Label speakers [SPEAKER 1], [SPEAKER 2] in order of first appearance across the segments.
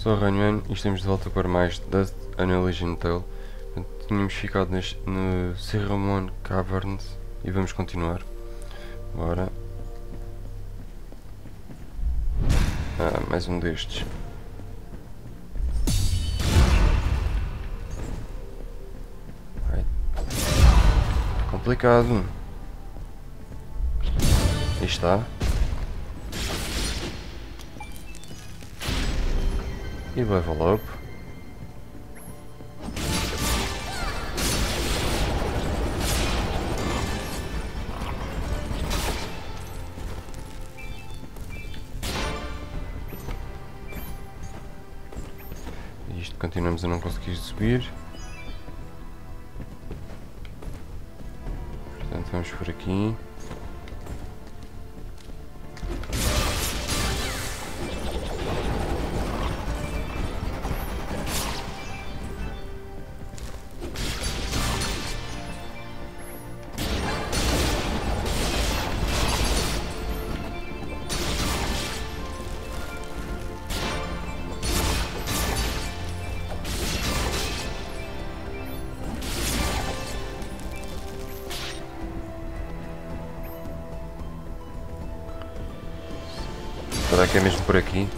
[SPEAKER 1] Sou Runman e estamos de volta para mais Dust and Elysian Tale. Tínhamos ficado no Cirromon Caverns e vamos continuar. Bora. Mais um destes. Ai. Complicado. Aí está. E level up. E isto continuamos a não conseguir subir. Portanto vamos por aqui. Será que é mesmo por aqui?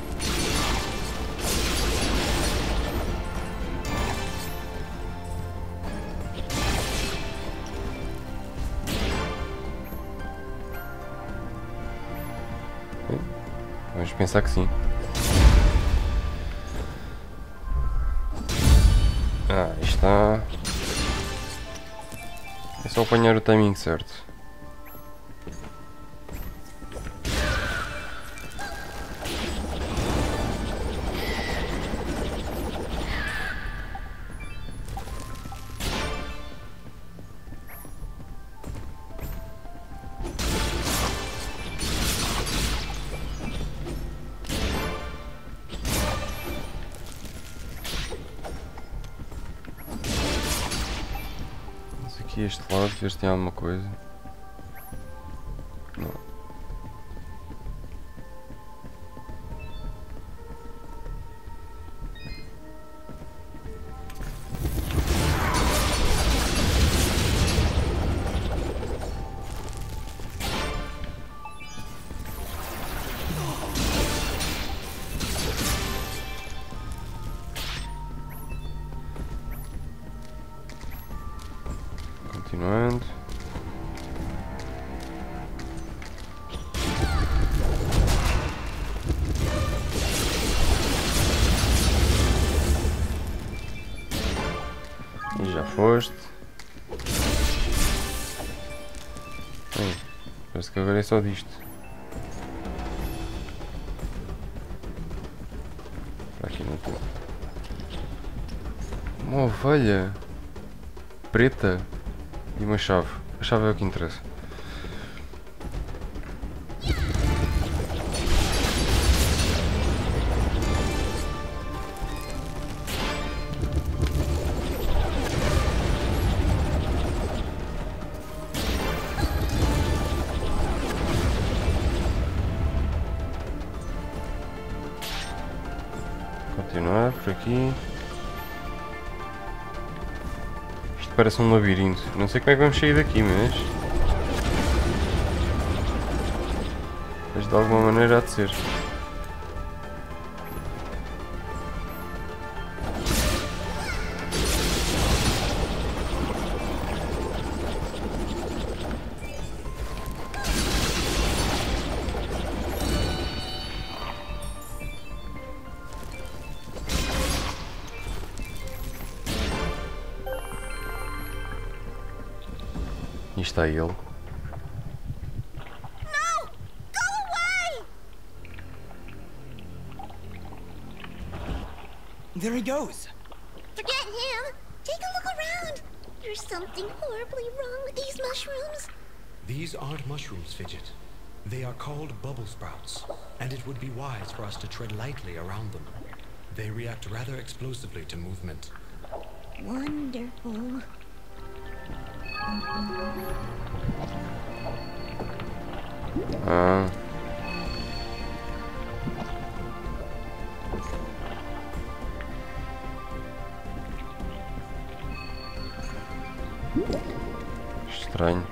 [SPEAKER 1] Bem, vamos pensar que sim. Está. É só apanhar o timing certo. Aqui este lado, ver se tem alguma coisa. Não. Continuando. E já foste. Bem, parece que agora é só disto. Para aqui não estou. Uma ovelha preta. E uma chave. A chave é o que interessa. Continuar por aqui. Parece um labirinto. Não sei como é que vamos sair daqui, mas de alguma maneira há de ser. E está ele.
[SPEAKER 2] No! Go away!
[SPEAKER 3] There he goes.
[SPEAKER 2] Forget him. Take a look around. There's something horribly wrong with these mushrooms.
[SPEAKER 4] These aren't mushrooms, Fidget. They are called bubble sprouts, and it would be wise for us to tread lightly around them. They react rather explosively to movement.
[SPEAKER 2] Wonderful.
[SPEAKER 1] Estranho.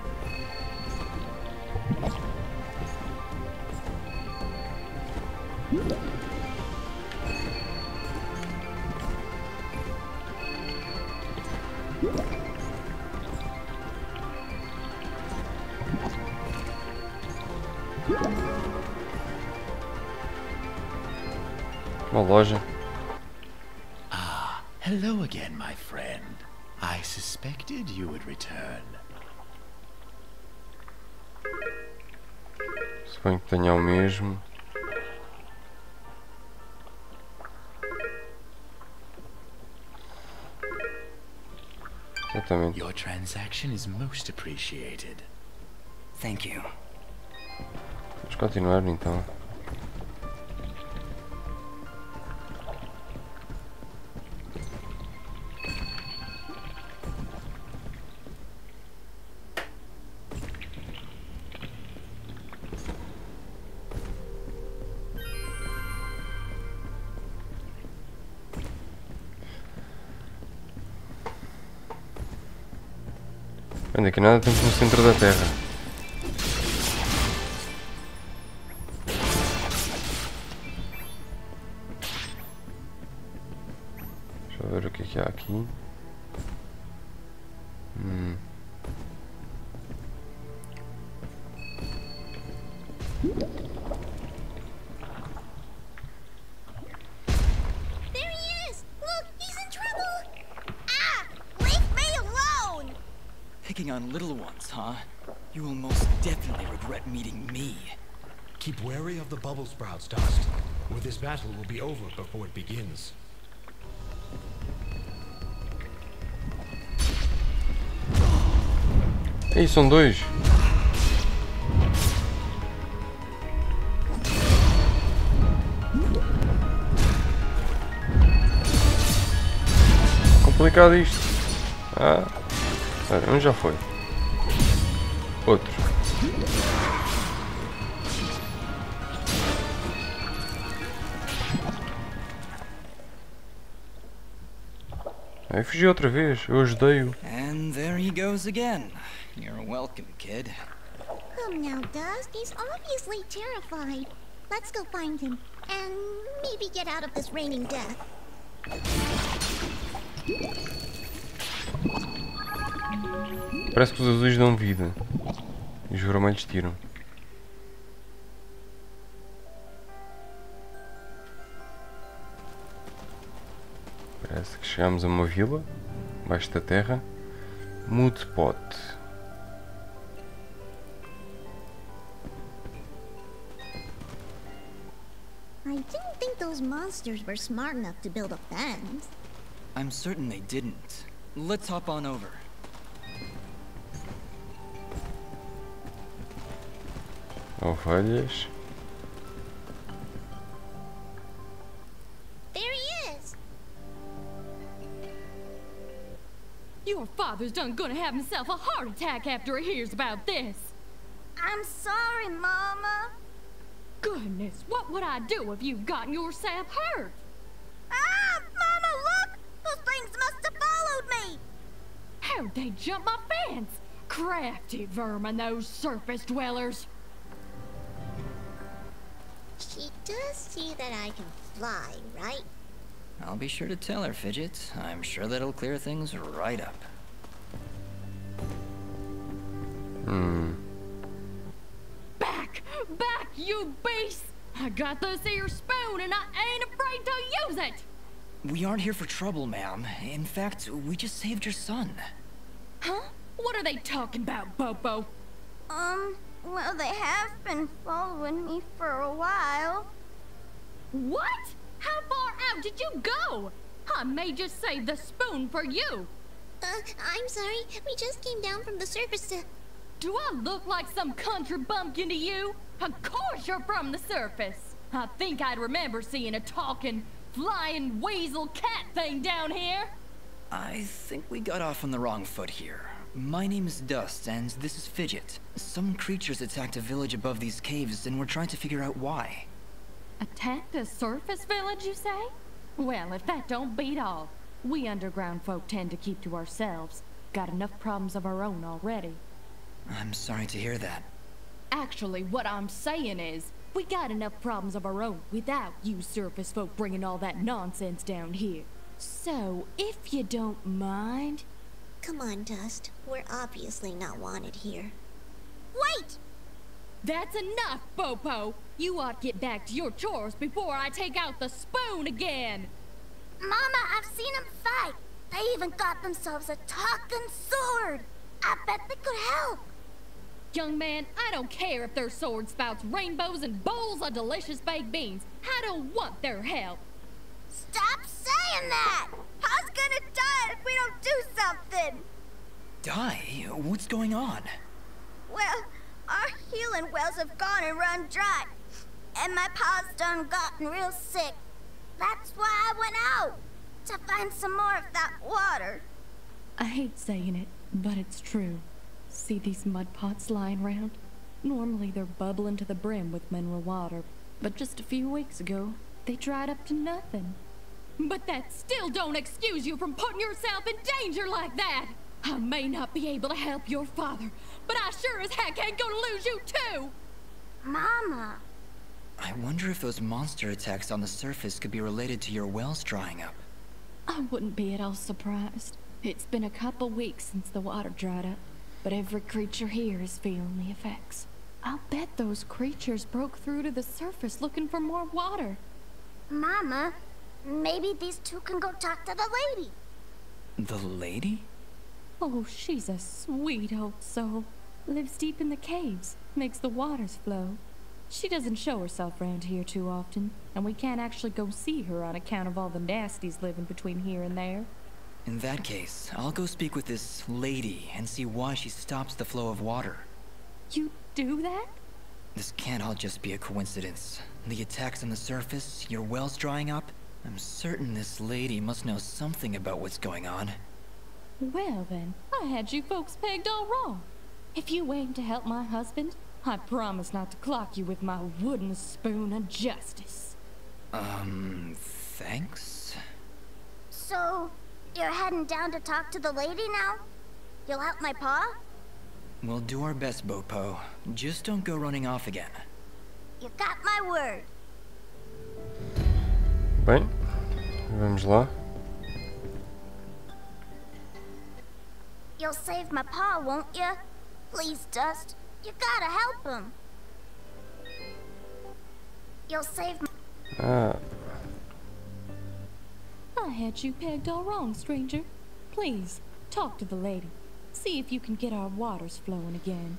[SPEAKER 1] Uma loja.
[SPEAKER 3] Ah, hello again, my friend. I suspected you would return.
[SPEAKER 1] Suponho que tenha o mesmo. Exatamente.
[SPEAKER 3] Your transaction is most appreciated.
[SPEAKER 5] Thank you.
[SPEAKER 1] Vamos continuar então. Bem, daqui nada estamos no centro da Terra. Deixa eu ver o que há aqui.
[SPEAKER 2] There he is! Look, he's in trouble! Ah! Leave me alone!
[SPEAKER 5] Picking on little ones, huh? You will most definitely regret meeting me.
[SPEAKER 4] Keep wary of the bubble sprouts, Dust, or this battle will be over before it begins.
[SPEAKER 1] Ei, são dois! Complicado isto. Ah, um já foi. Outro. Aí fugi outra vez, eu ajudei-o.
[SPEAKER 5] And there he goes again. You're welcome, kid.
[SPEAKER 2] Come now, Dust. He's obviously terrified. Let's go find him. And maybe get out of this raining death.
[SPEAKER 1] Parece que os azuis dão vida. E os vermelhos tiram. Parece que chegamos a uma vila. Abaixo da terra. Mudpot.
[SPEAKER 2] I didn't think those monsters were smart enough to build a fence.
[SPEAKER 5] I'm certain they didn't. Let's hop on over.
[SPEAKER 1] Ovelhas.
[SPEAKER 2] There he is!
[SPEAKER 6] Your father's done gonna have himself a heart attack after he hears about this.
[SPEAKER 2] I'm sorry, Mama.
[SPEAKER 6] Goodness, what would I do if you'd gotten yourself hurt?
[SPEAKER 2] Ah! Mama, look! Those things must have followed me!
[SPEAKER 6] How'd they jump my fence? Crafty vermin, those surface dwellers.
[SPEAKER 2] She does see that I can fly, right?
[SPEAKER 5] I'll be sure to tell her, Fidget. I'm sure that'll clear things right up.
[SPEAKER 6] Back, you beast! I got this here spoon and I ain't afraid to use it!
[SPEAKER 5] We aren't here for trouble, ma'am. In fact, we just saved your son.
[SPEAKER 6] Huh? What are they talking about, Bobo?
[SPEAKER 2] Well, they have been following me for a while.
[SPEAKER 6] What? How far out did you go? I may just save the spoon for you.
[SPEAKER 2] I'm sorry. We just came down from the surface to...
[SPEAKER 6] Do I look like some country bumpkin to you? Of course you're from the surface. I think I'd remember seeing a talking, flying weasel cat thing down here.
[SPEAKER 5] I think we got off on the wrong foot here. My name is Dust, and this is Fidget. Some creatures attacked a village above these caves, and we're trying to figure out why.
[SPEAKER 6] Attacked a surface village, you say? Well, if that don't beat all. We underground folk tend to keep to ourselves. got enough problems of our own already.
[SPEAKER 5] I'm sorry to hear that.
[SPEAKER 6] Actually, what I'm saying is, we got enough problems of our own without you surface folk bringing all that nonsense down here. So, if you don't mind...
[SPEAKER 2] Come on, Dust. We're obviously not wanted here. Wait!
[SPEAKER 6] That's enough, Bopo! You ought to get back to your chores before I take out the spoon again!
[SPEAKER 2] Mama, I've seen them fight. They even got themselves a talking sword. I bet they could help.
[SPEAKER 6] Young man, I don't care if their sword spouts rainbows and bowls of delicious baked beans. I don't want their help.
[SPEAKER 2] Stop saying that! How's gonna die if we don't do something?
[SPEAKER 5] Die? What's going on?
[SPEAKER 2] Well, our healing wells have gone and run dry. And my pa's done gotten real sick. That's why I went out. To find some more of that water.
[SPEAKER 6] I hate saying it, but it's true. See these mud pots lying around? Normally they're bubbling to the brim with mineral water, but just a few weeks ago, they dried up to nothing. But that still don't excuse you from putting yourself in danger like that! I may not be able to help your father, but I sure as heck ain't gonna lose you too!
[SPEAKER 2] Mama.
[SPEAKER 5] I wonder if those monster attacks on the surface could be related to your wells drying up.
[SPEAKER 6] I wouldn't be at all surprised. It's been a couple weeks since the water dried up, but every creature here is feeling the effects. I'll bet those creatures broke through to the surface looking for more water.
[SPEAKER 2] Mama, maybe these two can go talk to the lady.
[SPEAKER 5] The lady?
[SPEAKER 6] Oh, she's a sweet old soul. Lives deep in the caves, makes the waters flow. She doesn't show herself around here too often, and we can't actually go see her on account of all the nasties living between here and there.
[SPEAKER 5] In that case, I'll go speak with this lady and see why she stops the flow of water.
[SPEAKER 6] You do that?
[SPEAKER 5] This can't all just be a coincidence. The attacks on the surface, your wells drying up. I'm certain this lady must know something about what's going on.
[SPEAKER 6] Well then, I had you folks pegged all wrong. If you aim to help my husband, I promise not to clock you with my wooden spoon of justice.
[SPEAKER 5] Thanks?
[SPEAKER 2] So, you're heading down to talk to the lady now? You'll help my pa?
[SPEAKER 5] We'll do our best, Bopo. Just don't go running off again.
[SPEAKER 2] You got my word.
[SPEAKER 1] Bem, vamos lá.
[SPEAKER 2] You'll save my pa, won't you? Please, Dust. You gotta help him. You'll save my...
[SPEAKER 6] I had you pegged all wrong, stranger. Please, talk to the lady. See if you can get our waters flowing again.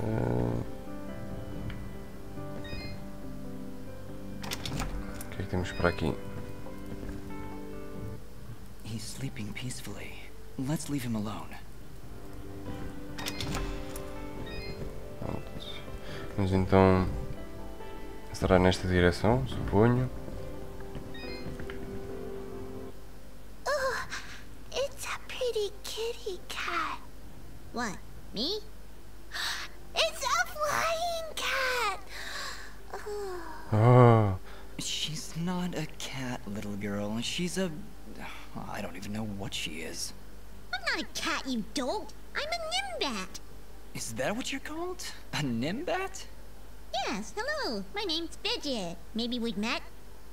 [SPEAKER 1] O que é que temos para aqui?
[SPEAKER 5] He's sleeping peacefully. Let's leave him alone.
[SPEAKER 1] Pronto. Vamos então. Será nesta direção, suponho.
[SPEAKER 2] Oh, it's a pretty kitty cat. What, me? It's a flying cat!
[SPEAKER 1] Oh.
[SPEAKER 5] She's not a cat, little girl. She's a... I don't even know what she is.
[SPEAKER 2] I'm not a cat, you dolt. I'm a nimbat.
[SPEAKER 5] Is that what you're called? A nimbat?
[SPEAKER 2] Yes, hello. My name's Fidget. Maybe we've met?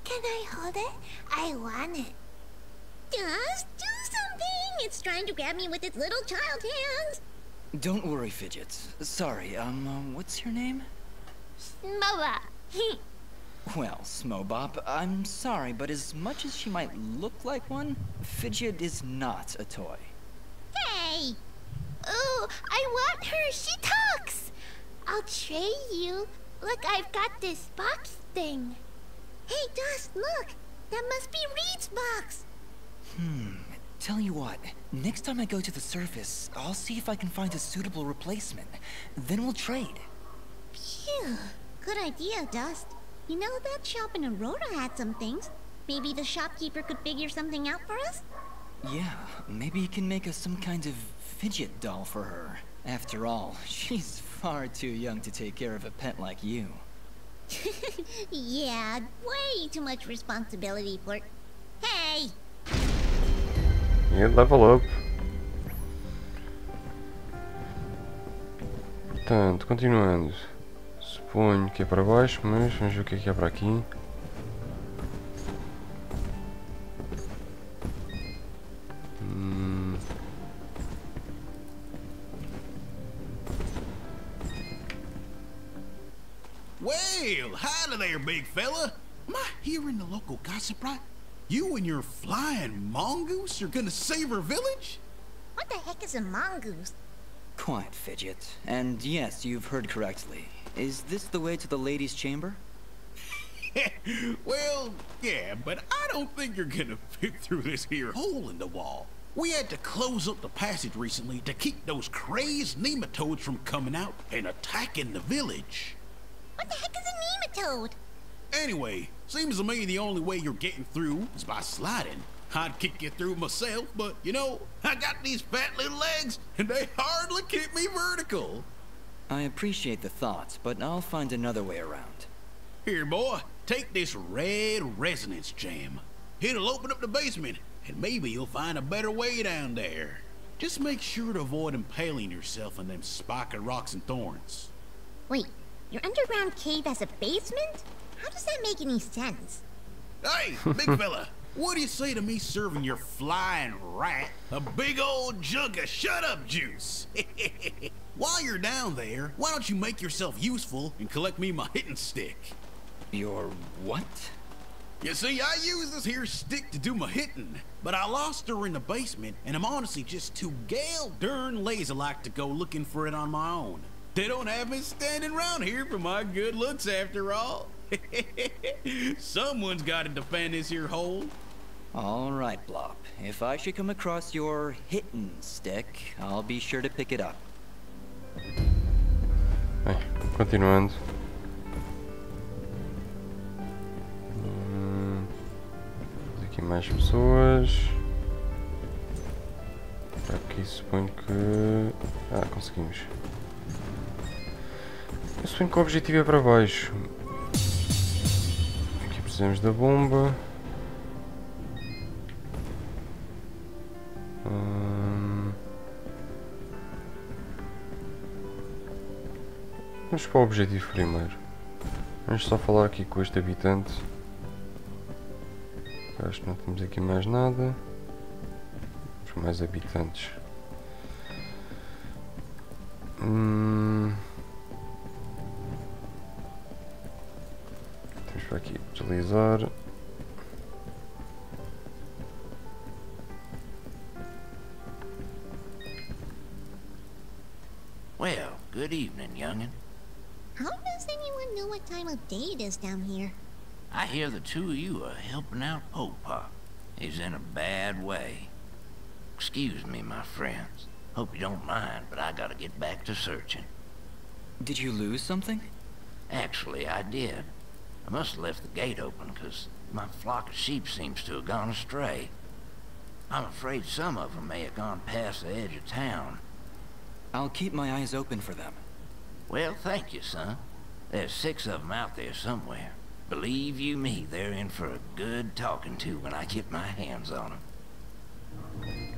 [SPEAKER 2] Can I hold it? I want it. Just do something. It's trying to grab me with its little child hands.
[SPEAKER 5] Don't worry, Fidget. Sorry, what's your name?
[SPEAKER 2] Moa.
[SPEAKER 5] Well, Smobop, I'm sorry, but as much as she might look like one, Fidget is not a toy.
[SPEAKER 2] Hey! Oh, I want her. She talks. I'll trade you. Look, I've got this box thing. Hey, Dust, look. That must be Reed's box.
[SPEAKER 5] Tell you what, next time I go to the surface, I'll see if I can find a suitable replacement. Then we'll trade.
[SPEAKER 2] Phew. Good idea, Dust. You know, that shop in Aurora had some things. Maybe the shopkeeper could figure something out for us?
[SPEAKER 5] Yeah, maybe you can make us some kind of fidget doll for her. After all, she's far too young to take care of a pet like you.
[SPEAKER 2] Yeah, way too much responsibility for... Hey!
[SPEAKER 1] E level up. Portanto, continuando. Suponho que é para baixo, mas vamos ver o que é para aqui.
[SPEAKER 3] Well, howdy there, big fella. Am I hearing the local gossip right? You and your flying mongoose are gonna save our village?
[SPEAKER 2] What the heck is a mongoose?
[SPEAKER 5] Quiet, Fidget. And yes, you've heard correctly. Is this the way to the ladies' chamber?
[SPEAKER 3] Well, yeah, but I don't think you're gonna fit through this here hole in the wall. We had to close up the passage recently to keep those crazed nematodes from coming out and attacking the village.
[SPEAKER 2] What the heck is a nematode?
[SPEAKER 3] Anyway, seems to me the only way you're getting through is by sliding. I'd kick you through myself, but you know, I got these fat little legs and they hardly keep me vertical.
[SPEAKER 5] I appreciate the thought, but I'll find another way around.
[SPEAKER 3] Here, boy, take this red resonance gem. It'll open up the basement, and maybe you'll find a better way down there. Just make sure to avoid impaling yourself on them spiky rocks and thorns.
[SPEAKER 2] Wait, your underground cave has a basement? How does that make any sense?
[SPEAKER 3] Hey, big fella, what do you say to me serving your flying rat a big old jug of shut-up juice? While you're down there, why don't you make yourself useful and collect me my hitting stick?
[SPEAKER 5] Your what?
[SPEAKER 3] You see, I use this here stick to do my hitting, but I lost her in the basement, and I'm honestly just too gale darn lazy-like to go looking for it on my own. They don't have me standing around here for my good looks after all. Someone's got to defend this here hole.
[SPEAKER 5] All right, Blop. If I should come across your hitting stick, I'll be sure to pick it up.
[SPEAKER 1] Bem, continuando. Aqui mais pessoas. Aqui suponho que... conseguimos. Eu suponho que o objetivo é para baixo. Aqui precisamos da bomba. Vamos para o objetivo primeiro. Vamos só falar aqui com este habitante. Acho que não temos aqui mais nada. Os mais habitantes. Temos para aqui deslizar.
[SPEAKER 7] Well, good evening, youngin'.
[SPEAKER 2] How does anyone know what time of day it is down here?
[SPEAKER 7] I hear the two of you are helping out Mudpot. He's in a bad way. Excuse me, my friends. Hope you don't mind, but I gotta get back to searching.
[SPEAKER 5] Did you lose something?
[SPEAKER 7] Actually, I did. I must have left the gate open, 'cause my flock of sheep seems to have gone astray. I'm afraid some of them may have gone past the edge of town.
[SPEAKER 5] I'll keep my eyes open for them.
[SPEAKER 7] Well, thank you, son. There's 6 of them out there somewhere. Believe you me, they're in for a good talking to when I get my hands on them.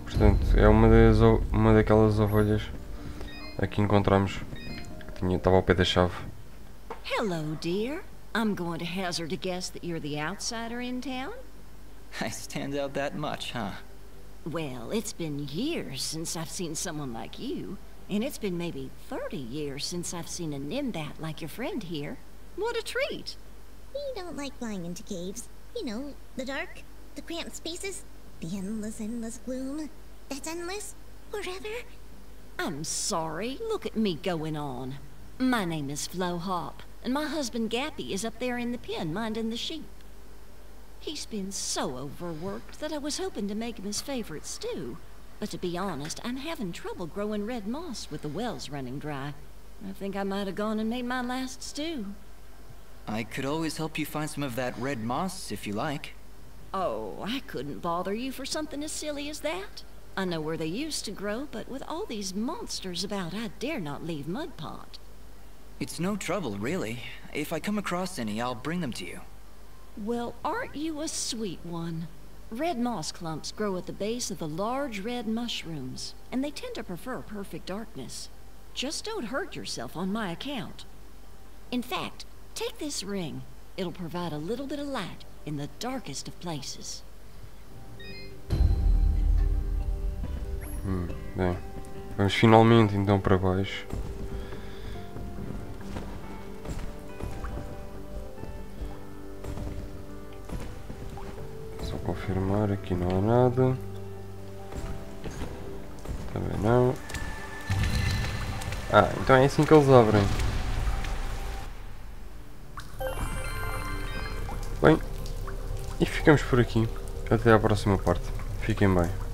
[SPEAKER 1] Portanto, é uma daquelas ovelhas aqui encontramos que estava ao pé da chave.
[SPEAKER 8] Hello, dear. I'm going to hazard a guess that you're the outsider in town?
[SPEAKER 5] I stand out that much, huh?
[SPEAKER 8] Well, it's been years since I've seen someone like you, and it's been maybe 30 years since I've seen a nimbat like your friend here. What a treat!
[SPEAKER 2] We don't like flying into caves. You know, the dark, the cramped spaces, the endless gloom. That's endless, forever.
[SPEAKER 8] I'm sorry. Look at me going on. My name is Flo Hop, and my husband Gappy is up there in the pen minding the sheep. He's been so overworked that I was hoping to make him his favorite stew. But to be honest, I'm having trouble growing red moss with the wells running dry. I think I might have gone and made my last stew.
[SPEAKER 5] I could always help you find some of that red moss if you like.
[SPEAKER 8] Oh, I couldn't bother you for something as silly as that. I know where they used to grow, but with all these monsters about, I dare not leave Mudpot.
[SPEAKER 5] It's no trouble, really. If I come across any, I'll bring them to you.
[SPEAKER 8] Well, aren't you a sweet one? Red moss clumps grow at the base of the large red mushrooms, and they tend to prefer perfect darkness. Just don't hurt yourself on my account. In fact, take this ring. It'll provide a little bit of light in the darkest of places.
[SPEAKER 1] Bem, vamos finalmente então para baixo. Só confirmar, aqui não há nada. Também não. Ah, então é assim que eles abrem. Bem, e ficamos por aqui. Até à próxima parte. Fiquem bem.